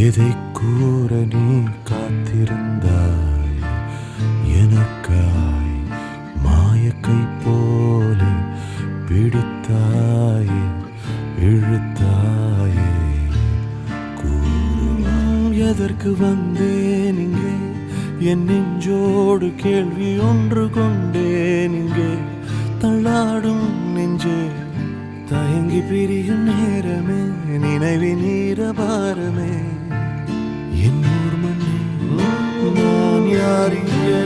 எதை கூற நீ காத்திருந்தாய் எனக்காய் மாயக்கை போலே பிடித்தாயே இழுத்தாயே கூறும் எதற்கு வந்தேன் இங்கே என் நெஞ்சோடு கேள்வி ஒன்று கொண்டேன் இங்கே தள்ளாடும் நெஞ்சே தயங்கி பிரியும் நேரமே நினைவின் ஈரபாரமே என் ஊர் மண்ணே நான் யார் இங்கே